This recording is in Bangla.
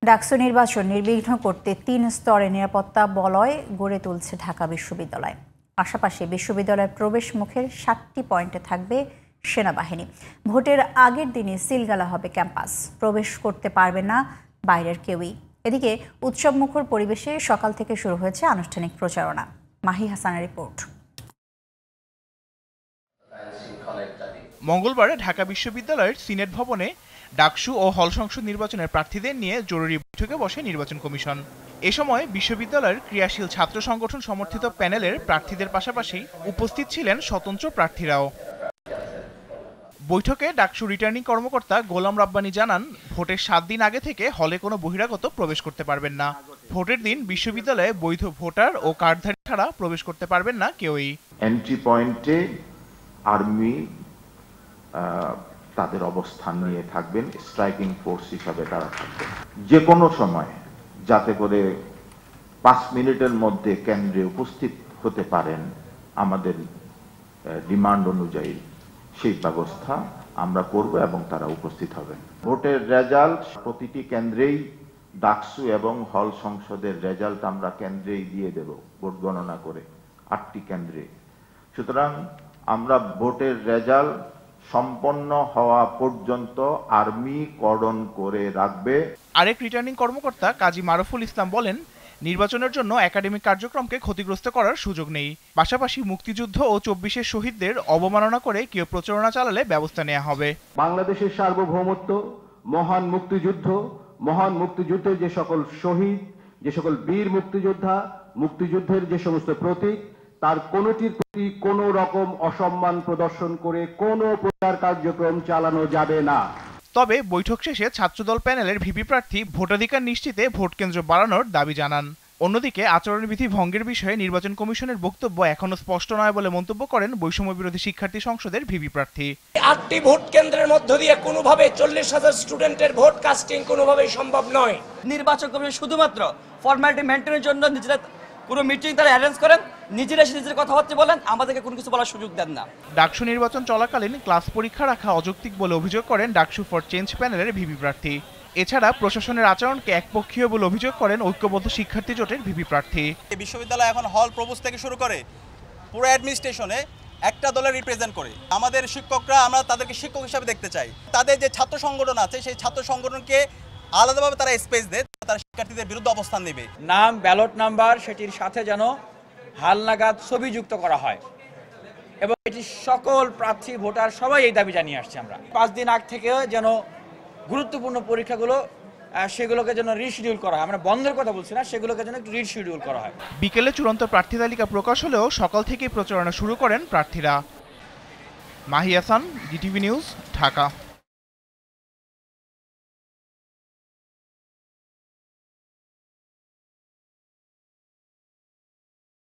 ডাকসু নির্বাচন নির্বিঘ্ন করতে ৩ স্তরে নিরাপত্তা বলয় গড়ে তুলছে ঢাকা বিশ্ববিদ্যালয়। পাশাপাশি বিশ্ববিদ্যালয়ের প্রবেশ মুখের ৭টি পয়েন্টে থাকবে সেনাবাহিনী। ভোটের আগের দিনে সিলগালা হবে ক্যাম্পাস, প্রবেশ করতে পারবে না বাইরের কেউই। এদিকে উৎসবমুখর পরিবেশে সকাল থেকে শুরু হয়েছে আনুষ্ঠানিক প্রচারণা। মাহি হাসানের রিপোর্ট। মঙ্গলবার ঢাকা বিশ্ববিদ্যালয়ের সিনেট ভবনে ডাকসু ও হল সংসদ নির্বাচনের প্রার্থীদের নিয়ে জরুরি বৈঠকে বসে নির্বাচন কমিশন। এ সময় বিশ্ববিদ্যালয়ের ক্রিয়াশীল ছাত্র সংগঠন সমর্থিত প্যানেলের প্রার্থীদের পাশাপাশি উপস্থিত ছিলেন স্বতন্ত্র প্রার্থীরাও। বৈঠকে ডাকসু রিটার্নিং কর্মকর্তা গোলাম রাব্বানী জানান, ভোটের 7 দিন আগে থেকে হলে কোনো বহিরাগত প্রবেশ করতে পারবেন না। ভোটের দিন বিশ্ববিদ্যালয়ে বৈধ ভোটার ও কার্ডধারী ছাড়া প্রবেশ করতে পারবেন না কেউই। এন্ট্রি পয়েন্টে আর্মি তাদের অবস্থান নিয়ে থাকবেন, স্ট্রাইকিং ফোর্স হিসাবে তারা থাকবেন। যে কোনো সময় যাতে করে 5 মিনিটের মধ্যে কেন্দ্রে উপস্থিত হতে পারেন আমাদের ডিমান্ড অনুযায়ী, সেই ব্যবস্থা আমরা করব এবং তারা উপস্থিত হবেন। ভোটের রেজাল্ট প্রতিটি কেন্দ্রেই ডাকসু এবং হল সংসদের রেজাল্ট আমরা কেন্দ্রেই দিয়ে দেব, ভোট গণনা করে 8টি কেন্দ্রে। সুতরাং আমরা ভোটের রেজাল্ট সম্পন্ন হওয়া পর্যন্ত আর্মি কর্ডন করে রাখবে। আরেক রিটার্নিং কর্মকর্তা কাজী মারুফুল ইসলাম বলেন, নির্বাচনের জন্য একাডেমিক কার্যক্রমকে ক্ষতিগ্রস্ত করার সুযোগ নেই। পাশাপাশি মুক্তিযুদ্ধ ও 24-এর শহীদদের অবমাননা করে কেউ প্রচারণা চালালে ব্যবস্থা নেওয়া হবে। বাংলাদেশের সার্বভৌমত্ব, মহান মুক্তিযুদ্ধের যে সকল শহীদ, যে সকল বীর মুক্তিযোদ্ধা, মুক্তিযুদ্ধের যে সমস্ত প্রতীক, তার কোনোটির প্রতি কোনো রকম অসম্মান প্রদর্শন করে কোনো প্রচার কার্যক্রম চালানো যাবে না। তবে বৈঠক শেষে ছাত্রদল প্যানেলের ভিপি প্রার্থী ভোটাধিকার নিশ্চিতে ভোট কেন্দ্র বাড়ানোর দাবি জানান। অন্যদিকে আচরণবিধি ভঙ্গের বিষয়ে নির্বাচন কমিশনের বক্তব্য এখনো স্পষ্ট নয় বলে মন্তব্য করেন বৈষম্য বিরোধী শিক্ষার্থী সংসদের ভিপি প্রার্থী। 8টি ভোট কেন্দ্রের মধ্য দিয়ে কোনোভাবে 40,000 স্টুডেন্টের ভোট কাস্টিং কোনোভাবেই সম্ভব নয়। নির্বাচন কমিশন শুধুমাত্র ফরম্যালিটি মেইনটেইনের জন্য নিজেরা পুরো মিটিং তারা অ্যারেঞ্জ করেন, নিজেরা এসে নিজের কথাবার্তা বলেন, আমাদেরকে কোনো কিছু বলার সুযোগ দেন না। ডাকসু নির্বাচন চলাকালীন ক্লাস পরীক্ষা রাখা অযৌক্তিক বলে অভিযোগ করেন ডাকসু ফর চেঞ্জ প্যানেলের ভিপি প্রার্থী। এছাড়া প্রশাসনের আচরণকে একপক্ষীয় বলে অভিযোগ করেন ঐক্যবদ্ধ শিক্ষার্থী জোটের ভিপি প্রার্থী। বিশ্ববিদ্যালয় এখন হল প্রভোস্ট থেকে শুরু করে পুরো অ্যাডমিনিস্ট্রেশনে একটা দলের রিপ্রেজেন্ট করে। আমাদের শিক্ষকরা, আমরা তাদেরকে শিক্ষক হিসাবে দেখতে চাই। তাদের যে ছাত্র সংগঠন আছে সেই ছাত্র সংগঠনকে আলাদাভাবে তারা স্পেস দেয়, তারা শিক্ষার্থীদের বিরুদ্ধে অবস্থান নেবে। নাম, ব্যালট নাম্বার, সেটির সাথে যেন হালনাগাদ ছবি যুক্ত করা হয় এবং এটি সকল প্রার্থী ভোটার সবাই এই দাবি জানিয়ে আসছে। আমরা 5 দিন আগ থেকে যেন গুরুত্বপূর্ণ পরীক্ষাগুলো সেগুলোকে যেন রিশিডিউল করা হয়। আমরা বন্ধের কথা বলছি না, সেগুলোকে যেন একটু রিশিডিউল করা হয়। বিকেলে চূড়ান্ত প্রার্থী তালিকা প্রকাশ হলেও সকাল থেকেই প্রচারণা শুরু করেন প্রার্থীরা। Mahi Hasan, DTV news, Dhaka.